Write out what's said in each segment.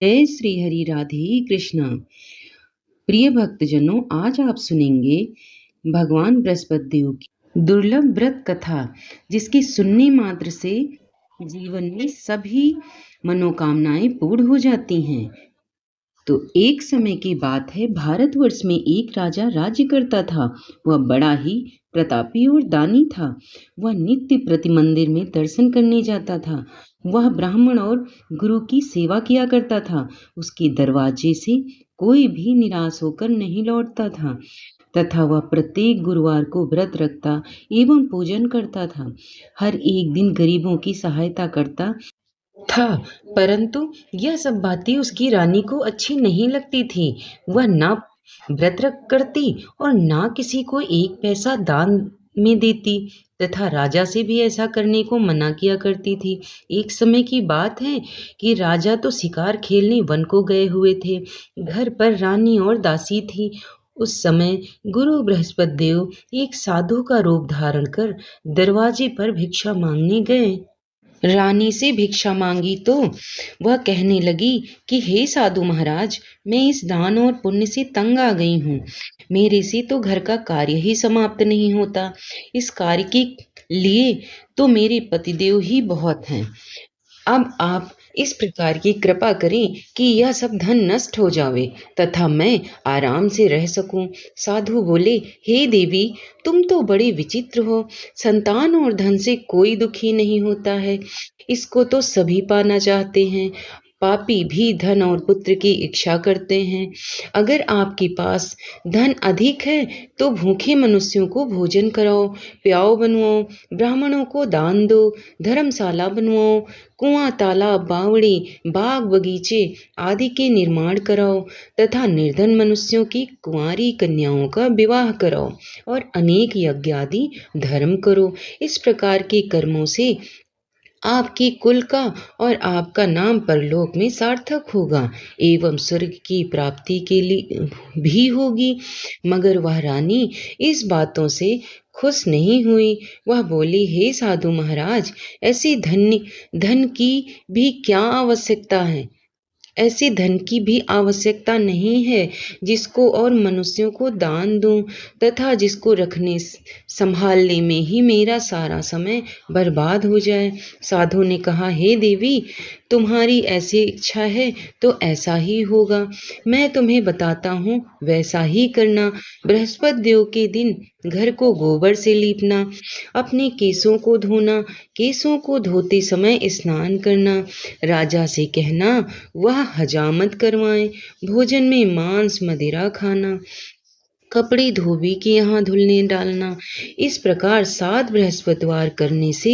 जय श्री हरि राधे कृष्णा। प्रिय भक्तजनों, आज आप सुनेंगे भगवान बृहस्पति देव की दुर्लभ व्रत कथा, जिसकी सुनने मात्र से जीवन में सभी मनोकामनाएं पूर्ण हो जाती हैं। तो एक समय की बात है, भारतवर्ष में एक राजा राज्य करता था। वह बड़ा ही प्रतापी और दानी था। वह नित्य प्रति मंदिर में दर्शन करने जाता था। वह ब्राह्मण और गुरु की सेवा किया करता था। उसके दरवाजे से कोई भी निराश होकर नहीं लौटता था, तथा वह प्रत्येक गुरुवार को व्रत रखता एवं पूजन करता था। हर एक दिन गरीबों की सहायता करता था, परंतु यह सब बातें उसकी रानी को अच्छी नहीं लगती थी। वह ना व्रत रख करती और ना किसी को एक पैसा दान में देती, तथा राजा से भी ऐसा करने को मना किया करती थी। एक समय की बात है कि राजा तो शिकार खेलने वन को गए हुए थे। घर पर रानी और दासी थी। उस समय गुरु बृहस्पति देव एक साधु का रूप धारण कर दरवाजे पर भिक्षा मांगने गए। रानी से भिक्षा मांगी तो वह कहने लगी कि हे साधु महाराज, मैं इस दान और पुण्य से तंग आ गई हूँ। मेरे से तो घर का कार्य ही समाप्त नहीं होता। इस कार्य के लिए तो मेरे पतिदेव ही बहुत हैं। अब आप इस प्रकार की कृपा करें कि यह सब धन नष्ट हो जावे तथा मैं आराम से रह सकूं। साधु बोले, हे देवी, तुम तो बड़े विचित्र हो। संतान और धन से कोई दुखी नहीं होता है, इसको तो सभी पाना चाहते हैं। पापी भी धन और पुत्र की इच्छा करते हैं। अगर आपके पास धन अधिक है तो भूखे मनुष्यों को भोजन कराओ, प्याऊ बनवाओ, ब्राह्मणों को दान दो, धर्मशाला बनवाओ, कुआं, तालाब, बावड़ी, बाग, बगीचे आदि के निर्माण कराओ, तथा निर्धन मनुष्यों की कुंवारी कन्याओं का विवाह कराओ और अनेक यज्ञ आदि धर्म करो। इस प्रकार के कर्मों से आपके कुल का और आपका नाम परलोक में सार्थक होगा एवं स्वर्ग की प्राप्ति के लिए भी होगी। मगर वह रानी इस बातों से खुश नहीं हुई। वह बोली, हे साधु महाराज, ऐसी धन की भी क्या आवश्यकता है? ऐसे धन की भी आवश्यकता नहीं है जिसको और मनुष्यों को दान दूं, तथा जिसको रखने संभालने में ही मेरा सारा समय बर्बाद हो जाए। साधु ने कहा, हे देवी, तुम्हारी ऐसी इच्छा है तो ऐसा ही होगा। मैं तुम्हें बताता हूँ, वैसा ही करना। बृहस्पति देव के दिन घर को गोबर से लीपना, अपने केसों को धोना, केसों को धोते समय स्नान करना, राजा से कहना वह हजामत करवाएं, भोजन में मांस मदिरा खाना, कपड़े धोबी के यहाँ धुलने डालना। इस प्रकार 7 बृहस्पतिवार करने से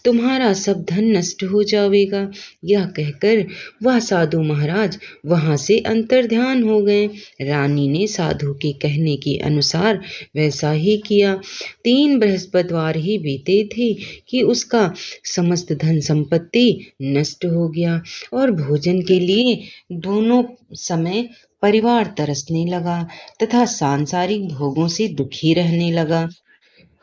तुम्हारा सब धन नष्ट हो जाएगा। यह कहकर वह साधु महाराज वहां से अंतर्ध्यान हो गए। रानी ने साधु के कहने के अनुसार वैसा ही किया। 3 बृहस्पतिवार ही बीते थे कि उसका समस्त धन संपत्ति नष्ट हो गया और भोजन के लिए दोनों समय परिवार तरसने लगा तथा सांसारिक भोगों से दुखी रहने लगा।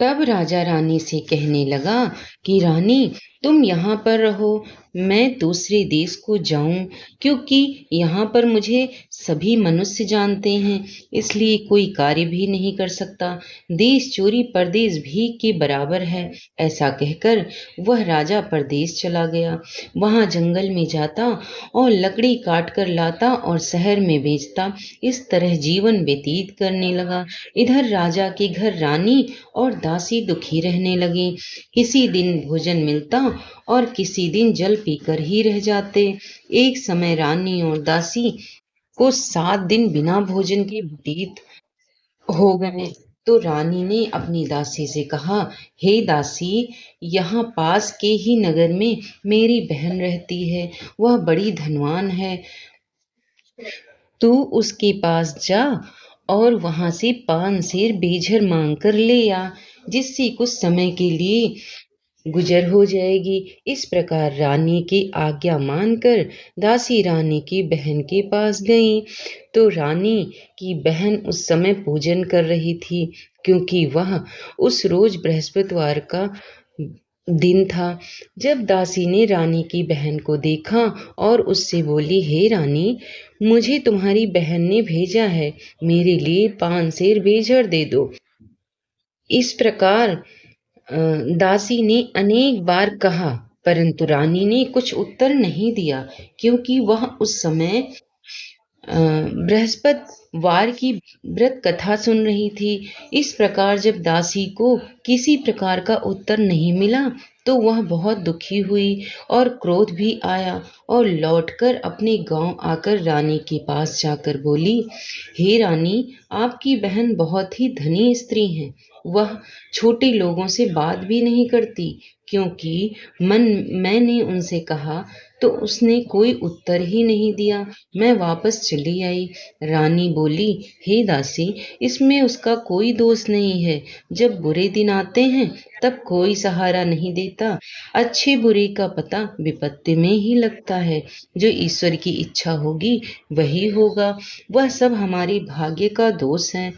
तब राजा रानी से कहने लगा कि रानी, तुम यहाँ पर रहो, मैं दूसरे देश को जाऊं, क्योंकि यहाँ पर मुझे सभी मनुष्य जानते हैं, इसलिए कोई कार्य भी नहीं कर सकता। देश चोरी परदेश भीख के बराबर है। ऐसा कहकर वह राजा परदेश चला गया। वहां जंगल में जाता और लकड़ी काट कर लाता और शहर में बेचता। इस तरह जीवन व्यतीत करने लगा। इधर राजा के घर रानी और दासी दुखी रहने लगे। किसी दिन भोजन मिलता और किसी दिन जल पीकर ही रह जाते। एक समय रानी और दासी को 7 दिन बिना भोजन के व्यतीत हो गए। तो रानी ने अपनी दासी से कहा, हे दासी, यहाँ पास के ही नगर में मेरी बहन रहती है। वह बड़ी धनवान है। तू उसके पास जा और वहां से 5 सेर बेझर मांग कर ले आ, जिससे कुछ समय के लिए गुजर हो जाएगी। इस प्रकार रानी की आज्ञा मानकर दासी रानी की बहन के पास गई। तो रानी की बहन उस समय पूजन कर रही थी, क्योंकि वह उस रोज बृहस्पतिवार का दिन था जब दासी ने रानी की बहन को देखा और उससे बोली, हे रानी, मुझे तुम्हारी बहन ने भेजा है, मेरे लिए 5 सेर बेझर दे दो। इस प्रकार दासी ने अनेक बार कहा, परंतु रानी ने कुछ उत्तर नहीं दिया, क्योंकि वह उस समय बृहस्पतिवार की व्रत कथा सुन रही थी। इस प्रकार जब दासी को किसी प्रकार का उत्तर नहीं मिला तो वह बहुत दुखी हुई और क्रोध भी आया और लौटकर अपने गांव आकर रानी के पास जाकर बोली, हे रानी, आपकी बहन बहुत ही धनी स्त्री है। वह छोटे लोगों से बात भी नहीं करती, क्योंकि मैंने उनसे कहा तो उसने कोई उत्तर ही नहीं दिया। मैं वापस चली आई। रानी बोली, हे दासी, इसमें उसका कोई दोष नहीं है। जब बुरे दिन आते हैं तब कोई सहारा नहीं देता। अच्छे बुरे का पता विपत्ति में ही लगता है। जो ईश्वर की इच्छा होगी वही होगा। वह सब हमारे भाग्य का दोष है।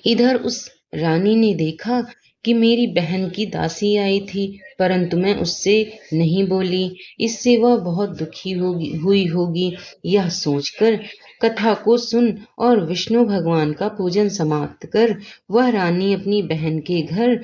इधर उस रानी ने देखा कि मेरी बहन की दासी आई थी, परंतु मैं उससे नहीं बोली। इससे वह बहुत दुखी हुई होगी। यह सोचकर कथा को सुन और विष्णु भगवान का पूजन समाप्त कर वह रानी अपनी बहन के घर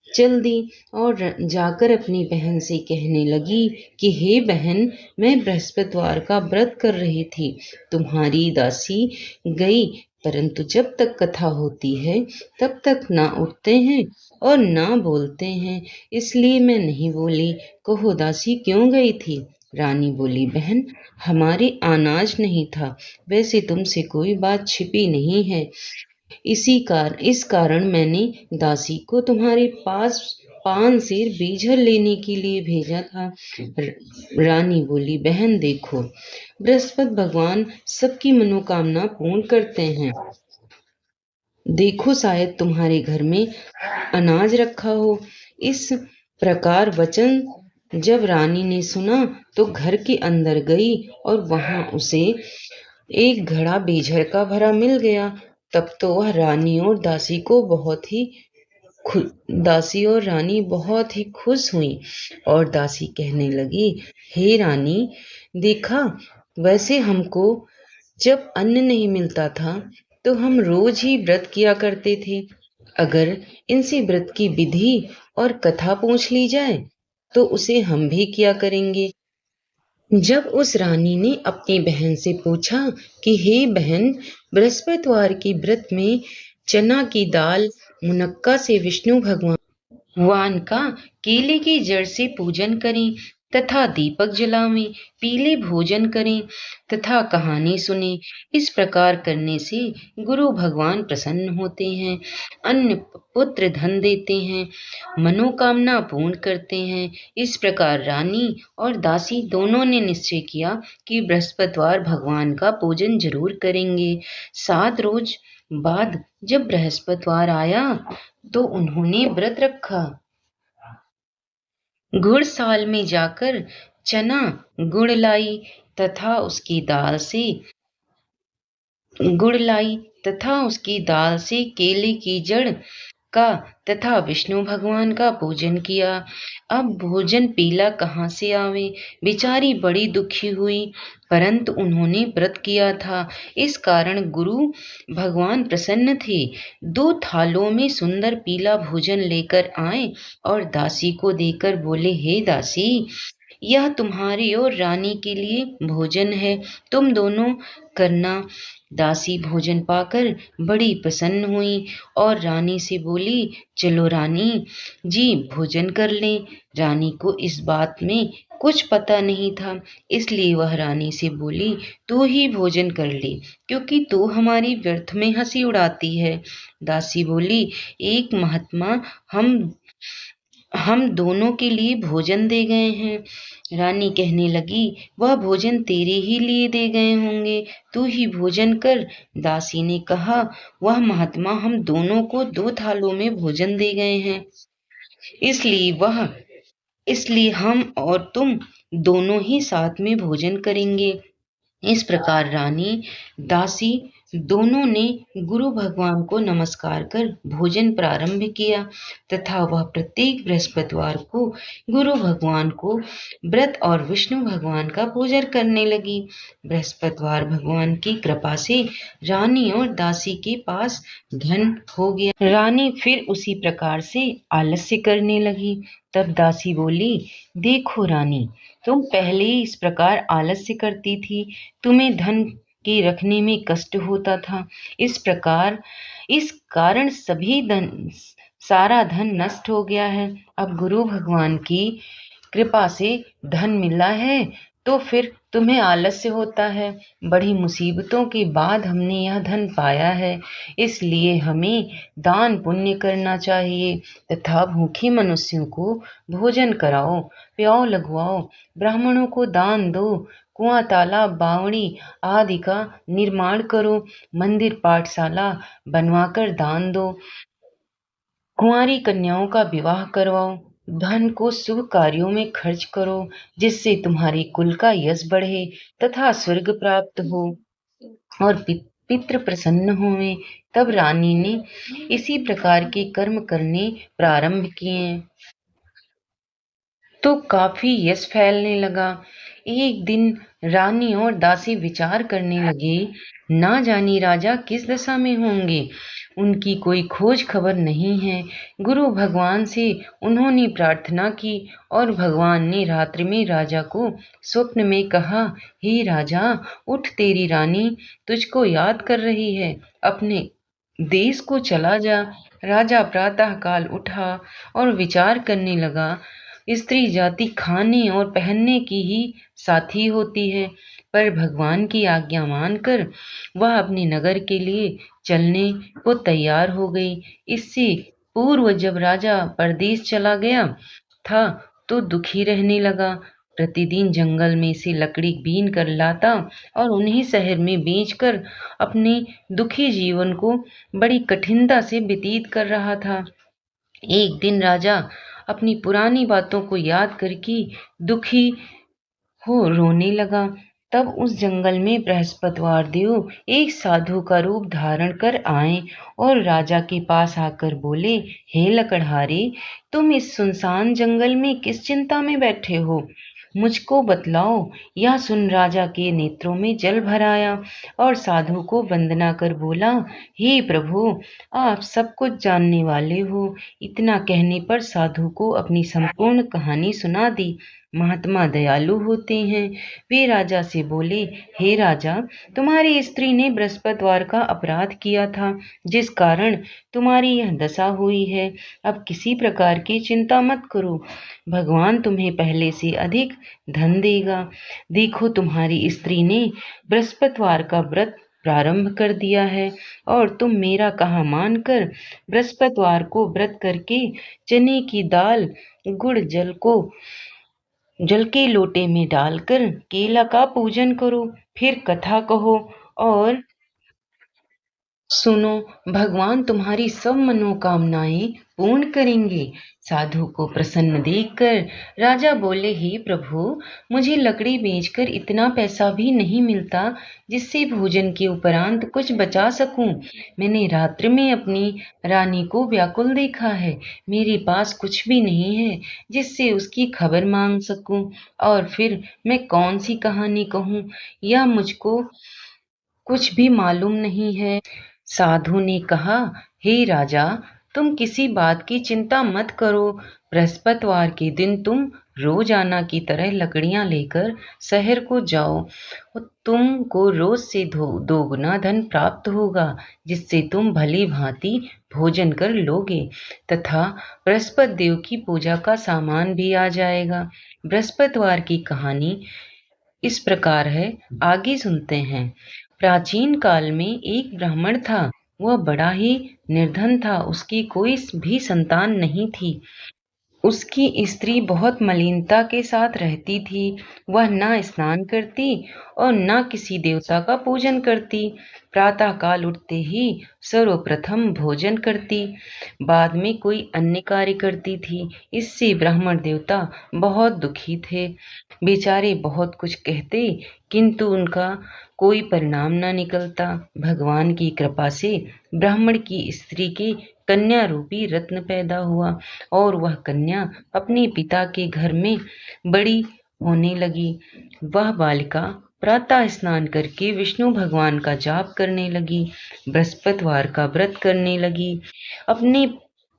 चल दी और जाकर अपनी बहन से कहने लगी कि हे बहन, मैं बृहस्पतिवार का व्रत कर रही थी, तुम्हारी दासी गई, परंतु जब तक कथा होती है तब तक ना उठते हैं और ना बोलते हैं, इसलिए मैं नहीं बोली। कहो दासी, क्यों गई थी? रानी बोली, बहन, हमारे अनाज नहीं था। वैसे तुमसे कोई बात छिपी नहीं है। इस कारण मैंने दासी को तुम्हारे पास 5 सेर बीजर लेने के लिए भेजा था। रानी बोली, बहन देखो, बृहस्पति भगवान सबकी मनोकामना पूर्ण करते हैं। देखो, शायद तुम्हारे घर में अनाज रखा हो। इस प्रकार वचन जब रानी ने सुना तो घर के अंदर गई और वहां उसे एक घड़ा बेझर का भरा मिल गया। तब तो वह दासी और रानी बहुत ही खुश हुई और दासी कहने लगी, हे रानी, देखा, वैसे हमको जब अन्न नहीं मिलता था तो हम रोज ही व्रत किया करते थे। अगर इनसे व्रत की विधि और कथा पूछ ली जाए तो उसे हम भी किया करेंगे। जब उस रानी ने अपनी बहन से पूछा कि हे बहन, बृहस्पतिवार के व्रत में चना की दाल मुनक्का से विष्णु भगवान का केले की जड़ से पूजन करें तथा दीपक जलावें, पीले भोजन करें तथा कहानी सुने। इस प्रकार करने से गुरु भगवान प्रसन्न होते हैं, अन्न पुत्र धन देते हैं, मनोकामना पूर्ण करते हैं। इस प्रकार रानी और दासी दोनों ने निश्चय किया कि बृहस्पतिवार भगवान का पूजन जरूर करेंगे। 7 रोज बाद जब बृहस्पतिवार आया तो उन्होंने व्रत रखा। घुड़साल में जाकर चना गुड़ लाई तथा उसकी दाल से केले की जड़ का तथा विष्णु भगवान का पूजन किया। अब भोजन पीला कहाँ से आवे? बेचारी बड़ी दुखी हुई, परंतु उन्होंने व्रत किया था, इस कारण गुरु भगवान प्रसन्न थे। 2 थालों में सुंदर पीला भोजन लेकर आए और दासी को देकर बोले, हे दासी, यह तुम्हारी और रानी के लिए भोजन है, तुम दोनों करना। दासी भोजन पाकर बड़ी प्रसन्न हुई और रानी से बोली, चलो रानी जी, भोजन कर लें। रानी को इस बात में कुछ पता नहीं था, इसलिए वह रानी से बोली, तू ही भोजन कर ले, क्योंकि तू हमारी व्यर्थ में हंसी उड़ाती है। दासी बोली, एक महात्मा हम दोनों के लिए भोजन दे गए हैं। रानी कहने लगी, वह भोजन तेरे ही लिए दे गए होंगे, तू ही भोजन कर। दासी ने कहा, वह महात्मा हम दोनों को 2 थालों में भोजन दे गए हैं, इसलिए हम और तुम दोनों ही साथ में भोजन करेंगे। इस प्रकार रानी दासी दोनों ने गुरु भगवान को नमस्कार कर भोजन प्रारंभ किया तथा वह प्रत्येक बृहस्पतिवार को गुरु भगवान को व्रत और विष्णु भगवान का पूजन करने लगी। बृहस्पतिवार भगवान की कृपा से रानी और दासी के पास धन हो गया। रानी फिर उसी प्रकार से आलस्य करने लगी। तब दासी बोली, देखो रानी, तुम पहले ही इस प्रकार आलस्य करती थी, तुम्हें धन के रखने में कष्ट होता था। इस कारण सारा धन नष्ट हो गया है। अब गुरु भगवान की कृपा से धन मिला है तो फिर तुम्हें आलस्य होता है। बड़ी मुसीबतों के बाद हमने यह धन पाया है, इसलिए हमें दान पुण्य करना चाहिए तथा भूखे मनुष्यों को भोजन कराओ, प्याऊ लगवाओ, ब्राह्मणों को दान दो, कुआं तालाब बावड़ी आदि का निर्माण करो, मंदिर पाठशाला बनवाकर दान दो, कुंवारी कन्याओं का विवाह करवाओ, धन को शुभ कार्यों में खर्च करो, जिससे तुम्हारे कुल का यश बढ़े तथा स्वर्ग प्राप्त हो और पितृ प्रसन्न होवे। तब रानी ने इसी प्रकार के कर्म करने प्रारंभ किए तो काफी यश फैलने लगा। एक दिन रानी और दासी विचार करने लगे, ना जानी राजा किस दशा में होंगे, उनकी कोई खोज खबर नहीं है। गुरु भगवान से उन्होंने प्रार्थना की और भगवान ने रात्रि में राजा को स्वप्न में कहा, हे राजा, उठ, तेरी रानी तुझको याद कर रही है, अपने देश को चला जा। राजा प्रातः काल उठा और विचार करने लगा, स्त्री जाति खाने और पहनने की ही साथी होती है, पर भगवान की आज्ञा मानकर वह अपने नगर के लिए चलने को तैयार हो गई। इससे पूर्व जब राजा परदेश चला गया था तो दुखी रहने लगा। प्रतिदिन जंगल में से लकड़ी बीन कर लाता और उन्हें शहर में बेचकर अपने दुखी जीवन को बड़ी कठिनता से व्यतीत कर रहा था। एक दिन राजा अपनी पुरानी बातों को याद करके दुखी हो रोने लगा। तब उस जंगल में बृहस्पतिवार देव एक साधु का रूप धारण कर आए और राजा के पास आकर बोले, हे लकड़हारे, तुम इस सुनसान जंगल में किस चिंता में बैठे हो, मुझको बतलाओ। यह सुन राजा के नेत्रों में जल भर आया और साधु को वंदना कर बोला, हे प्रभु, आप सब कुछ जानने वाले हो। इतना कहने पर साधु को अपनी संपूर्ण कहानी सुना दी। महात्मा दयालु होते हैं। वे राजा से बोले, हे राजा, तुम्हारी स्त्री ने बृहस्पतिवार का अपराध किया था, जिस कारण तुम्हारी यह दशा हुई है। अब किसी प्रकार की चिंता मत करो, भगवान तुम्हें पहले से अधिक धन देगा। देखो, तुम्हारी स्त्री ने बृहस्पतिवार का व्रत प्रारंभ कर दिया है और तुम मेरा कहा मानकर बृहस्पतिवार को व्रत करके चने की दाल गुड़ जल के लोटे में डालकर केला का पूजन करो, फिर कथा कहो और सुनो, भगवान तुम्हारी सब मनोकामनाएं पूर्ण करेंगे। साधु को प्रसन्न देखकर राजा बोले, हे प्रभु, मुझे लकड़ी बेचकर इतना पैसा भी नहीं मिलता जिससे भोजन के उपरांत कुछ बचा सकूं। मैंने रात्रि में अपनी रानी को व्याकुल देखा है, मेरे पास कुछ भी नहीं है जिससे उसकी खबर मांग सकूं, और फिर मैं कौन सी कहानी कहूं, यह मुझको कुछ भी मालूम नहीं है। साधु ने कहा, हे राजा, तुम किसी बात की चिंता मत करो। बृहस्पतिवार के दिन तुम रोजाना की तरह लकड़ियां लेकर शहर को जाओ और तुमको रोज से दोगुना धन प्राप्त होगा, जिससे तुम भली भांति भोजन कर लोगे तथा बृहस्पति देव की पूजा का सामान भी आ जाएगा। बृहस्पतिवार की कहानी इस प्रकार है, आगे सुनते हैं। प्राचीन काल में एक ब्राह्मण था। वह बड़ा ही निर्धन था, उसकी कोई भी संतान नहीं थी। उसकी स्त्री बहुत मलिनता के साथ रहती थी। वह ना स्नान करती और ना किसी देवता का पूजन करती। प्रातःकाल उठते ही सर्वप्रथम भोजन करती, बाद में कोई अन्य कार्य करती थी। इससे ब्राह्मण देवता बहुत दुखी थे। बेचारे बहुत कुछ कहते, किंतु उनका कोई परिणाम न निकलता। भगवान की कृपा से ब्राह्मण की स्त्री के कन्या रूपी रत्न पैदा हुआ और वह कन्या अपने पिता के घर में बड़ी होने लगी। वह बालिका प्रातः स्नान करके विष्णु भगवान का जाप करने लगी, बृहस्पतिवार का व्रत करने लगी। अपने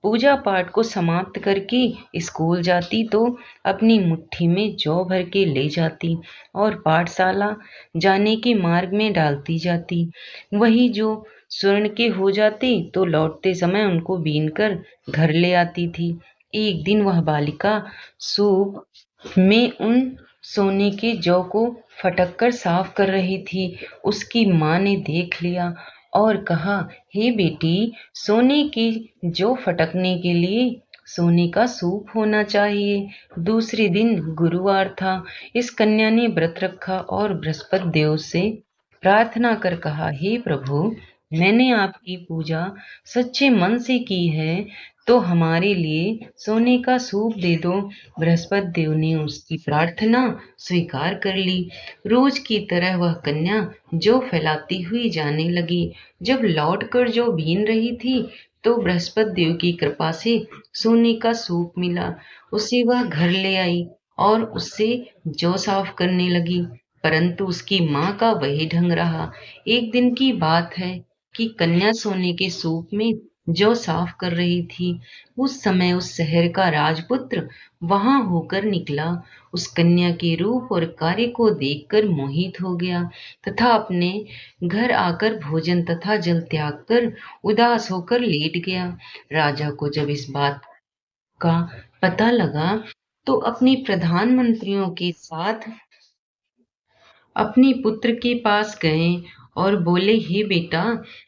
पूजा पाठ को समाप्त करके स्कूल जाती तो अपनी मुट्ठी में जौ भर के ले जाती और पाठशाला जाने के मार्ग में डालती जाती। वही जो स्वर्ण के हो जाते तो लौटते समय उनको बीनकर घर ले आती थी। एक दिन वह बालिका सूप में उन सोने के जौ को फटक कर साफ कर रही थी। उसकी माँ ने देख लिया और कहा, हे बेटी, सोने के जौ फटकने के लिए सोने का सूप होना चाहिए। दूसरे दिन गुरुवार था। इस कन्या ने व्रत रखा और बृहस्पति देव से प्रार्थना कर कहा, हे प्रभु, मैंने आपकी पूजा सच्चे मन से की है, तो हमारे लिए सोने का सूप दे दो। बृहस्पति देव ने उसकी प्रार्थना स्वीकार कर ली। रोज की तरह वह कन्या जौ फैलाती हुई जाने लगी। जब लौटकर जौ बीन रही थी तो बृहस्पति देव की कृपा से सोने का सूप मिला। उसे वह घर ले आई और उससे जौ साफ करने लगी, परंतु उसकी माँ का वही ढंग रहा। एक दिन की बात है कि कन्या सोने के सूप में जौ साफ कर रही थी। उस समय उस शहर का राजपुत्र वहां होकर निकला। उस कन्या के रूप और कार्य को देखकर मोहित हो गया तथा अपने घर आकर भोजन तथा जल त्याग कर उदास होकर लेट गया। राजा को जब इस बात का पता लगा तो अपने प्रधानमंत्रियों के साथ अपने पुत्र के पास गए और बोले, हे बेटा,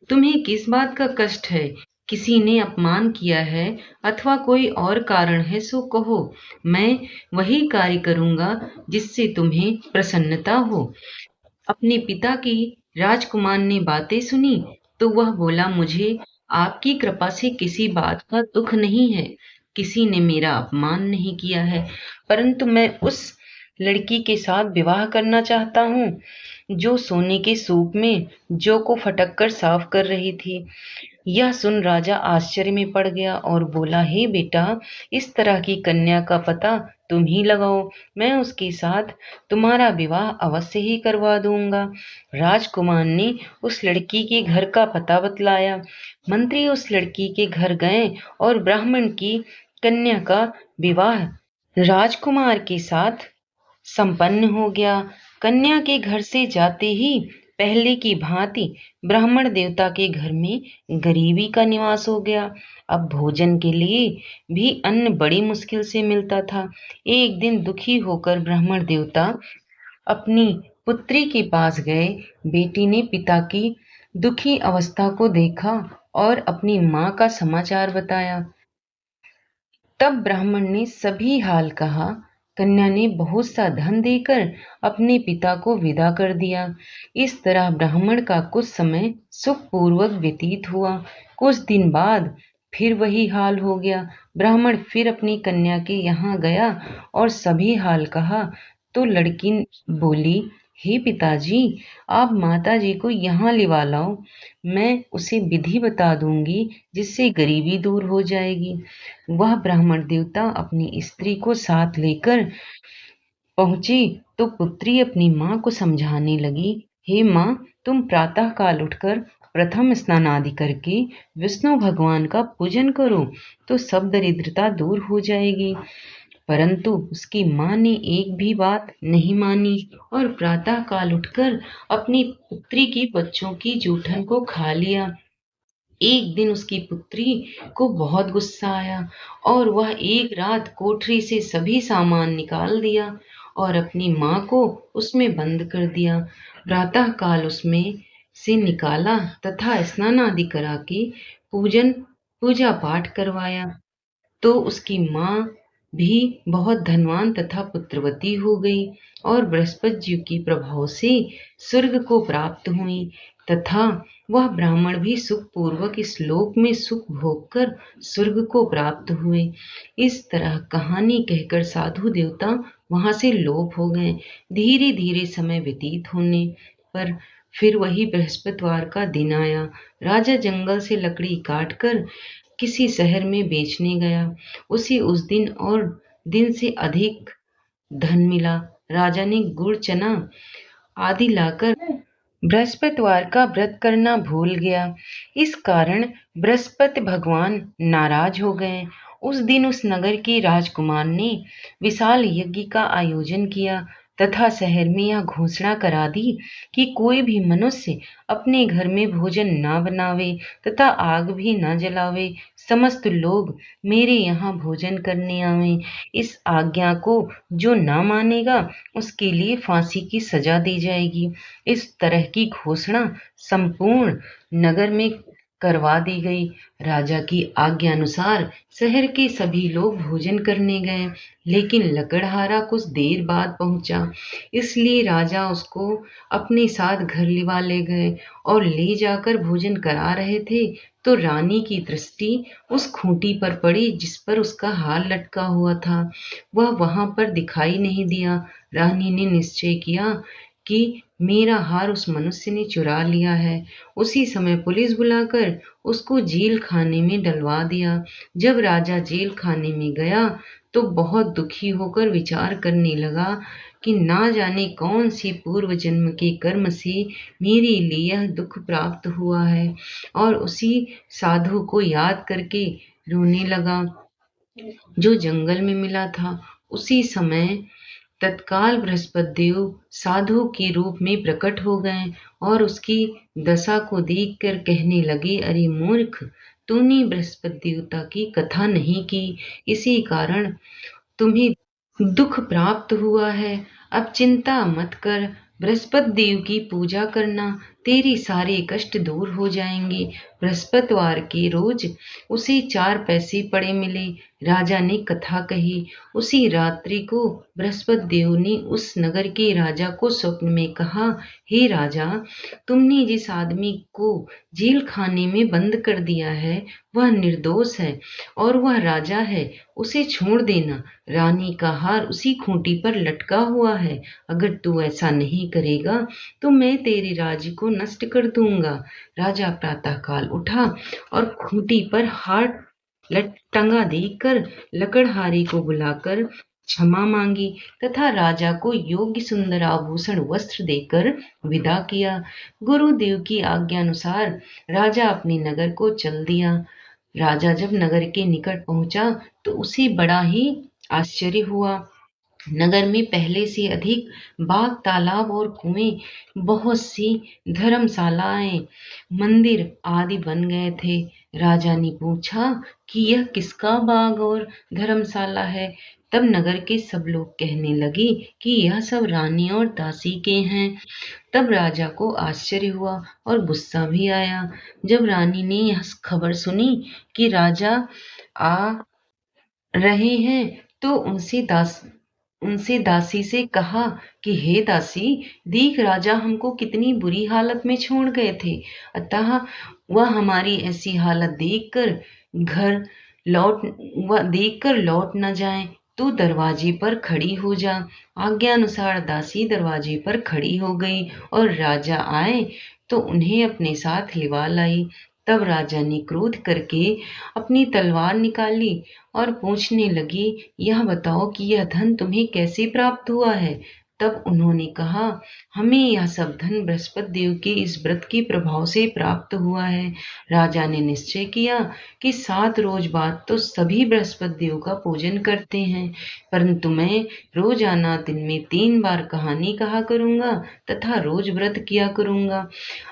तुम्हें किस बात का कष्ट है? किसी ने अपमान किया है अथवा कोई और कारण है सो कहो। मैं वही कार्य करूंगा जिससे तुम्हें प्रसन्नता हो। अपने पिता की राजकुमार ने बातें सुनी तो वह बोला, मुझे आपकी कृपा से किसी बात का दुख नहीं है। किसी ने मेरा अपमान नहीं किया है, परंतु मैं उस लड़की के साथ विवाह करना चाहता हूँ जो सोने के सूप में जौ को फटक कर साफ कर रही थी। यह सुन राजा आश्चर्य में पड़ गया और बोला, हे बेटा, इस तरह की कन्या का पता तुम ही लगाओ। मैं उसके साथ तुम्हारा विवाह अवश्य ही करवा दूंगा। राजकुमार ने उस लड़की के घर का पता बतलाया। मंत्री उस लड़की के घर गए और ब्राह्मण की कन्या का विवाह राजकुमार के साथ संपन्न हो गया। कन्या के घर से जाते ही पहले की भांति ब्राह्मण देवता के घर में गरीबी का निवास हो गया। अब भोजन के लिए भी अन्न बड़ी मुश्किल से मिलता था। एक दिन दुखी होकर ब्राह्मण देवता अपनी पुत्री के पास गए। बेटी ने पिता की दुखी अवस्था को देखा और अपनी माँ का समाचार बताया। तब ब्राह्मण ने सभी हाल कहा। कन्या ने बहुत सा धन देकर अपने पिता को विदा कर दिया। इस तरह ब्राह्मण का कुछ समय सुखपूर्वक व्यतीत हुआ। कुछ दिन बाद फिर वही हाल हो गया। ब्राह्मण फिर अपनी कन्या के यहाँ गया और सभी हाल कहा तो लड़की बोली, हे पिताजी, आप माताजी को यहाँ लिवा लाओ। मैं उसे विधि बता दूंगी जिससे गरीबी दूर हो जाएगी। वह ब्राह्मण देवता अपनी स्त्री को साथ लेकर पहुंची तो पुत्री अपनी माँ को समझाने लगी, हे माँ, तुम प्रातः काल उठकर प्रथम स्नान आदि करके विष्णु भगवान का पूजन करो तो सब दरिद्रता दूर हो जाएगी। परंतु उसकी माँ ने एक भी बात नहीं मानी और प्रातः काल उठकर अपनी पुत्री के बच्चों की जूठन को खा लिया। एक दिन उसकी पुत्री को बहुत गुस्सा आया और वह एक रात कोठरी से सभी सामान निकाल दिया और अपनी माँ को उसमें बंद कर दिया। प्रातः काल उसमें से निकाला तथा स्नान आदि करा के पूजा पाठ करवाया तो उसकी माँ भी बहुत धनवान तथा पुत्रवती हो गई और बृहस्पति जी के प्रभाव से स्वर्ग को प्राप्त हुई तथा वह ब्राह्मण भी सुखपूर्वक इस लोक में सुख भोग कर स्वर्ग को प्राप्त हुए। इस तरह कहानी कहकर साधु देवता वहां से लोप हो गए। धीरे धीरे समय व्यतीत होने पर फिर वही बृहस्पतिवार का दिन आया। राजा जंगल से लकड़ी काटकर किसी शहर में बेचने गया। उसे उस दिन और दिन से अधिक धन मिला। राजा ने गुड़ चना आदि लाकर बृहस्पतिवार का व्रत करना भूल गया। इस कारण बृहस्पति भगवान नाराज हो गए। उस दिन उस नगर के राजकुमार ने विशाल यज्ञ का आयोजन किया तथा शहर में यह घोषणा करा दी कि कोई भी मनुष्य अपने घर में भोजन न बनावे तथा आग भी न जलावे। समस्त लोग मेरे यहाँ भोजन करने आवे। इस आज्ञा को जो न मानेगा उसके लिए फांसी की सजा दी जाएगी। इस तरह की घोषणा संपूर्ण नगर में करवा दी गई। राजा की आज्ञानुसार शहर के सभी लोग भोजन करने गए, लेकिन लकड़हारा कुछ देर बाद पहुंचा। इसलिए राजा उसको अपने साथ घर लिवा ले गए और ले जाकर भोजन करा रहे थे तो रानी की दृष्टि उस खूंटी पर पड़ी जिस पर उसका हार लटका हुआ था। वह वहां पर दिखाई नहीं दिया। रानी ने निश्चय किया कि मेरा हार उस मनुष्य ने चुरा लिया है। उसी समय पुलिस बुलाकर उसको जेल खाने में डलवा दिया। जब राजा जेल खाने में गया तो बहुत दुखी होकर विचार करने लगा कि ना जाने कौन सी पूर्व जन्म के कर्म से मेरे लिए यह दुख प्राप्त हुआ है, और उसी साधु को याद करके रोने लगा जो जंगल में मिला था। उसी समय तत्काल बृहस्पति देव साधु के रूप में प्रकट हो गए और उसकी दशा को देखकर कहने लगे, अरे मूर्ख, तूने बृहस्पति देवता की कथा नहीं की, इसी कारण तुम्हें दुख प्राप्त हुआ है। अब चिंता मत कर, बृहस्पति देव की पूजा करना, तेरे सारे कष्ट दूर हो जाएंगे। बृहस्पतिवार के रोज उसे 4 पैसे पड़े मिले। राजा ने कथा कही। उसी रात्रि को बृहस्पति देव ने उस नगर के राजा को स्वप्न में कहा, हे राजा, तुमने जिस आदमी को जेल खाने में बंद कर दिया है वह निर्दोष है और वह राजा है, उसे छोड़ देना। रानी का हार उसी खूंटी पर लटका हुआ है। अगर तू ऐसा नहीं करेगा तो मैं तेरे राज्य को नष्ट कर दूंगा। राजा प्रातःकाल उठा और खूंटी पर हार टंगा देखकर लकड़हारे को बुलाकर क्षमा मांगी तथा राजा को योग्य सुंदर आभूषण वस्त्र देकर विदा किया। गुरुदेव की आज्ञानुसार राजा अपने नगर को चल दिया। राजा जब नगर के निकट पहुंचा तो उसे बड़ा ही आश्चर्य हुआ। नगर में पहले से अधिक बाग, तालाब और कुएं, बहुत सी धर्मशालाएं, मंदिर आदि बन गए थे। राजा ने पूछा कि यह किसका बाग और धर्मशाला है। तब नगर के सब लोग कहने लगे कि यह सब रानी और दासी के हैं। तब राजा को आश्चर्य हुआ और गुस्सा भी आया। जब रानी ने यह खबर सुनी कि राजा आ रहे हैं तो उनसे दासी से कहा कि हे दासी, देख राजा हमको कितनी बुरी हालत में छोड़ गए थे, अतः वह हमारी ऐसी हालत देखकर लौट न जाए। तू दरवाजे पर खड़ी हो जा। आज्ञानुसार दासी दरवाजे पर खड़ी हो गई और राजा आए तो उन्हें अपने साथ लिवा लाई। तब राजा ने क्रोध करके अपनी तलवार निकाली और पूछने लगी, यह बताओ कि यह धन तुम्हें कैसे प्राप्त हुआ है। तब उन्होंने कहा, हमें यह सब धन बृहस्पति देव के इस व्रत के प्रभाव से प्राप्त हुआ है। राजा ने निश्चय किया कि 7 रोज बाद तो सभी बृहस्पति देव का पूजन करते हैं, परंतु मैं रोजाना दिन में 3 बार कहानी कहा करूंगा तथा रोज व्रत किया करूंगा।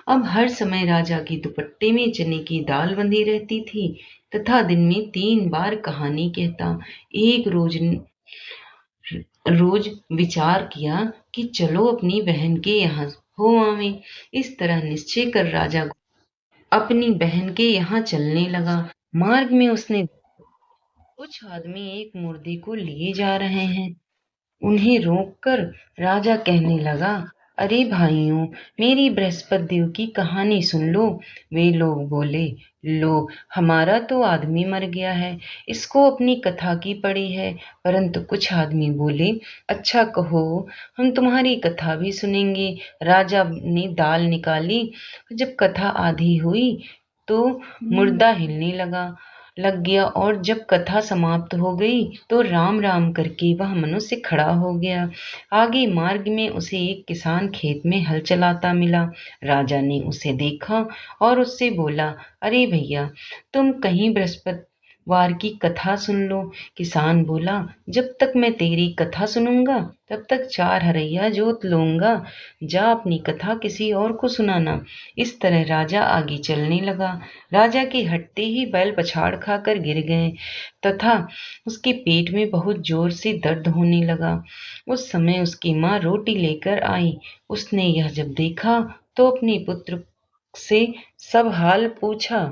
अब हर समय राजा के दुपट्टे में चने की दाल बंधी रहती थी तथा दिन में 3 बार कहानी कहता। एक रोज विचार किया कि चलो अपनी बहन के यहाँ हो आवे। इस तरह निश्चय कर राजा अपनी बहन के यहाँ चलने लगा। मार्ग में उसने कुछ आदमी एक मुर्दे को लिए जा रहे हैं। उन्हें रोककर राजा कहने लगा, अरे भाइयों, मेरी बृहस्पति देव की कहानी सुन लो। वे लोग बोले, लो, हमारा तो आदमी मर गया है, इसको अपनी कथा की पड़ी है। परंतु कुछ आदमी बोले, अच्छा कहो, हम तुम्हारी कथा भी सुनेंगे। राजा ने दाल निकाली। जब कथा आधी हुई तो मुर्दा हिलने लग गया, और जब कथा समाप्त हो गई तो राम राम करके वह मनुष्य खड़ा हो गया। आगे मार्ग में उसे एक किसान खेत में हल चलाता मिला। राजा ने उसे देखा और उससे बोला, अरे भैया, तुम कहीं बृहस्पतिवार की कथा सुन लो। किसान बोला, जब तक मैं तेरी कथा सुनूंगा तब तक 4 हरैया जोत लूंगा। जा अपनी कथा किसी और को सुनाना। इस तरह राजा आगे चलने लगा। राजा के हटते ही बैल पछाड़ खाकर गिर गए तथा उसके पेट में बहुत जोर से दर्द होने लगा। उस समय उसकी माँ रोटी लेकर आई। उसने यह जब देखा तो अपने पुत्र से सब हाल पूछा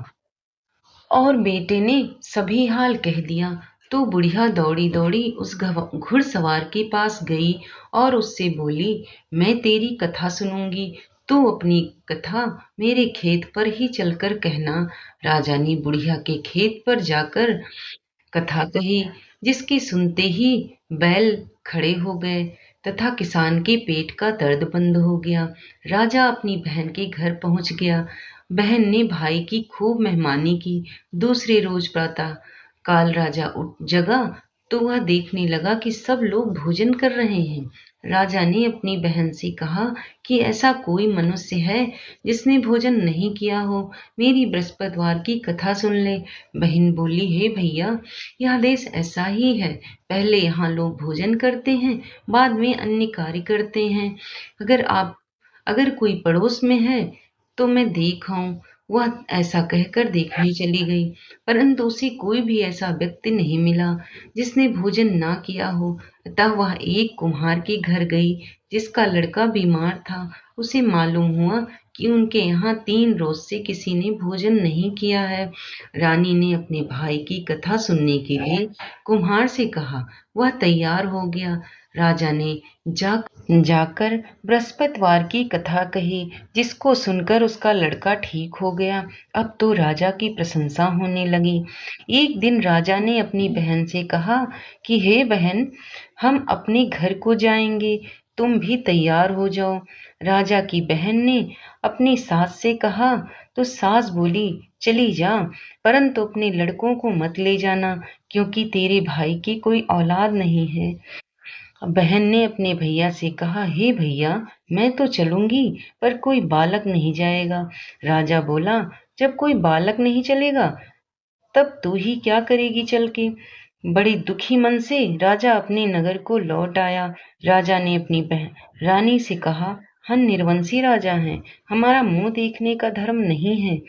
और बेटे ने सभी हाल कह दिया। तो बुढ़िया दौड़ी दौड़ी उस घुड़सवार के पास गई और उससे बोली, मैं तेरी कथा सुनूंगी, तू अपनी कथा मेरे खेत पर ही चलकर कहना। राजा ने बुढ़िया के खेत पर जाकर कथा कही, जिसके सुनते ही बैल खड़े हो गए तथा किसान के पेट का दर्द बंद हो गया। राजा अपनी बहन के घर पहुंच गया। बहन ने भाई की खूब मेहमानी की। दूसरे रोज प्रातः काल राजा उठ जगा तो वह देखने लगा कि सब लोग भोजन कर रहे हैं। राजा ने अपनी बहन से कहा कि ऐसा कोई मनुष्य है जिसने भोजन नहीं किया हो, मेरी बृहस्पतिवार की कथा सुन ले। बहन बोली, हे भैया, यह देश ऐसा ही है। पहले यहाँ लोग भोजन करते हैं, बाद में अन्य कार्य करते हैं। अगर कोई पड़ोस में है तो मैं देख आऊं। वह ऐसा कहकर देखने चली गई, परंतु उसे कोई भी ऐसा व्यक्ति नहीं मिला जिसने भोजन ना किया हो। अतः वह एक कुम्हार के घर गई जिसका लड़का बीमार था। उसे मालूम हुआ कि उनके यहाँ 3 रोज से किसी ने भोजन नहीं किया है। रानी ने अपने भाई की कथा सुनने के लिए कुम्हार से कहा। वह तैयार हो गया। राजा ने जाकर बृहस्पतिवार की कथा कही, जिसको सुनकर उसका लड़का ठीक हो गया। अब तो राजा की प्रशंसा होने लगी। एक दिन राजा ने अपनी बहन से कहा कि हे बहन, हम अपने घर को जाएंगे, तुम भी तैयार हो जाओ। राजा की बहन ने अपनी सास से कहा तो सास बोली, चली जा, परंतु अपने लड़कों को मत ले जाना, क्योंकि तेरे भाई की कोई औलाद नहीं है। बहन ने अपने भैया से कहा, हे भैया, मैं तो चलूंगी, पर कोई बालक नहीं जाएगा। राजा बोला, जब कोई बालक नहीं चलेगा तब तू ही क्या करेगी चल के। बड़ी दुखी मन से राजा अपने नगर को लौट आया। राजा ने अपनी बहन रानी से कहा, हम निर्वंशी राजा हैं, हमारा मुंह देखने का धर्म नहीं है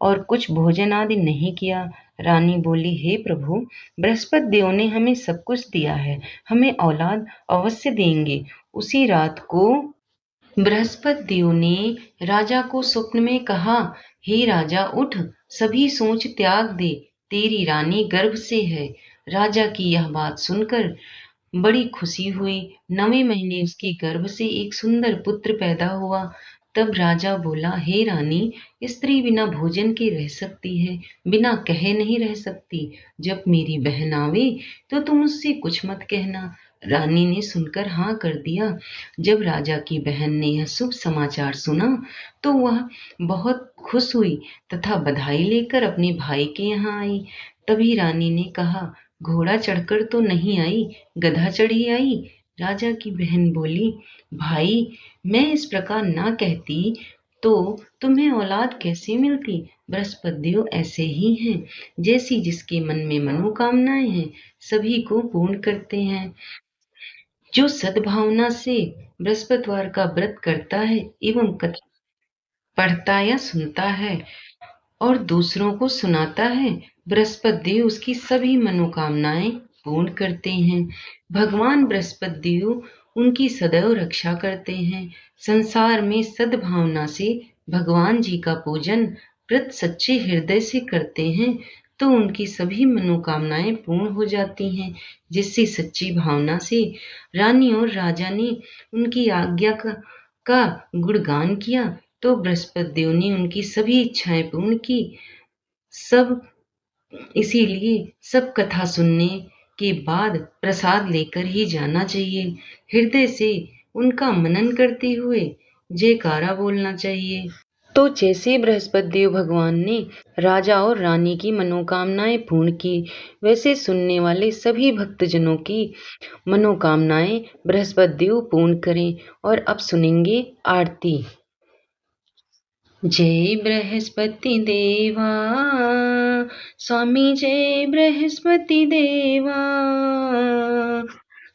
और कुछ भोजन आदि नहीं किया। रानी बोली, हे प्रभु, बृहस्पति देव ने हमें सब कुछ दिया है, हमें औलाद अवश्य देंगे। उसी रात को बृहस्पति देव ने राजा को स्वप्न में कहा, हे राजा, उठ, सभी सोच त्याग दे, तेरी रानी गर्भ से है। राजा की यह बात सुनकर बड़ी खुशी हुई। 9वें महीने उसके गर्भ से एक सुंदर पुत्र पैदा हुआ। तब राजा बोला, हे रानी, स्त्री बिना भोजन के रह सकती है, बिना कहे नहीं रह सकती। जब मेरी बहन आवे तो तुम उससे कुछ मत कहना। रानी ने सुनकर हाँ कर दिया। जब राजा की बहन ने यह शुभ समाचार सुना तो वह बहुत खुश हुई तथा बधाई लेकर अपने भाई के यहाँ आई। तभी रानी ने कहा, घोड़ा चढ़कर तो नहीं आई, गधा चढ़ी आई। राजा की बहन बोली, भाई, मैं इस प्रकार ना कहती तो तुम्हें औलाद कैसे मिलती। बृहस्पति देव ऐसे ही हैं, जैसी जिसके मन में मनोकामनाएं हैं सभी को पूर्ण करते हैं। जो सद्भावना से बृहस्पतिवार का व्रत करता है एवं कथा पढ़ता या सुनता है और दूसरों को सुनाता है, बृहस्पति देव उसकी सभी मनोकामनाएं पूर्ण करते हैं। भगवान बृहस्पति देव उनकी सदैव रक्षा करते हैं। संसार में सद्भावना से भगवान जी का पूजन व्रत सच्चे हृदय से करते हैं तो उनकी सभी मनोकामनाएं पूर्ण हो जाती हैं। जिससे सच्ची भावना से रानी और राजा ने उनकी आज्ञा का गुणगान किया तो बृहस्पति देव ने उनकी सभी इच्छाएं पूर्ण की। सब इसीलिए सब कथा सुनने के बाद प्रसाद लेकर ही जाना चाहिए। हृदय से उनका मनन करते हुए जयकारा बोलना चाहिए। तो जैसे बृहस्पति देव भगवान ने राजा और रानी की मनोकामनाएं पूर्ण की, वैसे सुनने वाले सभी भक्तजनों की मनोकामनाएं बृहस्पति देव पूर्ण करें। और अब सुनेंगे आरती। जय बृहस्पति देवा स्वामी, जय बृहस्पति देवा।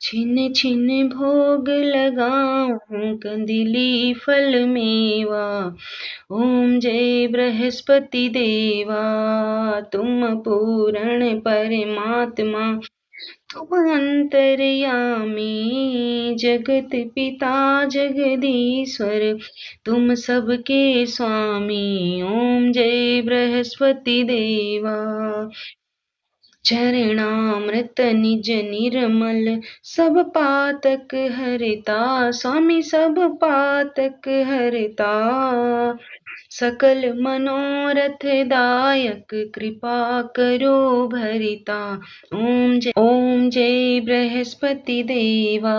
छिन छिन भोग लगाऊं कंदिली फल मेवा। ओम जय बृहस्पति देवा, तुम पूर्ण परमात्मा, तुम अंतर्यामी, जगत पिता जगदीश्वर, तुम सबके स्वामी। ओम जय बृहस्पति देवा। चरणामृत निज निर्मल, सब पातक हरता, स्वामी सब पातक हरता। सकल मनोरथ दायक, कृपा करो भरिता। ओम जय बृहस्पति देवा।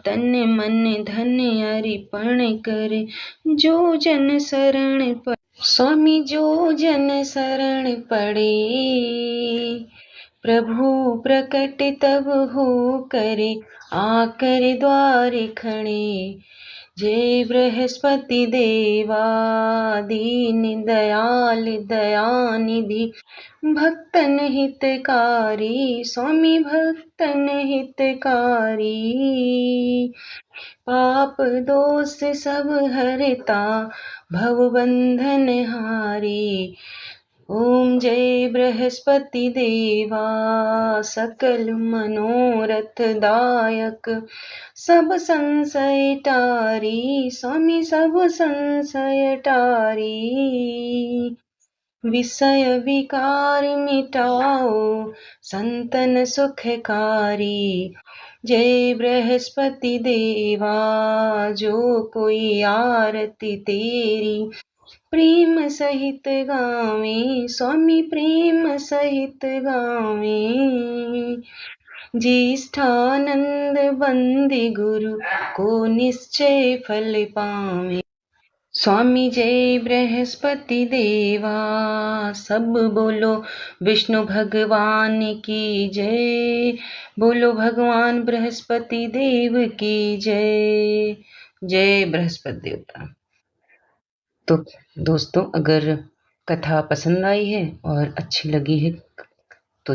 तन मन धन अर्पण कर, जो जन शरण पर, स्वामी जो जन शरण पड़े, प्रभु प्रकट तब हो करे, आकर द्वार खड़े। जय बृहस्पति देवा, दीन दयाल दयानिधि, भक्तन हितकारी, स्वामी भक्तन हितकारी। पाप दोष सब हरता, भव बंधन हारी। ओम जय बृहस्पति देवा, सकल मनोरथ दायक, सब संशय टारी, स्वामी सब संशय टारी। विषय विकार मिटाओ, संतन सुखकारी। जय बृहस्पति देवा, जो कोई आरती तेरी, प्रेम सहित गावे, स्वामी प्रेम सहित गावे। ज्येष्ठानंद बंदे गुरु को निश्चय फल पावे। स्वामी जय बृहस्पति देवा, सब बोलो विष्णु भगवान की जय, बोलो भगवान बृहस्पति देव की जय। जय बृहस्पति देवता। तो दोस्तों, अगर कथा पसंद आई है और अच्छी लगी है तो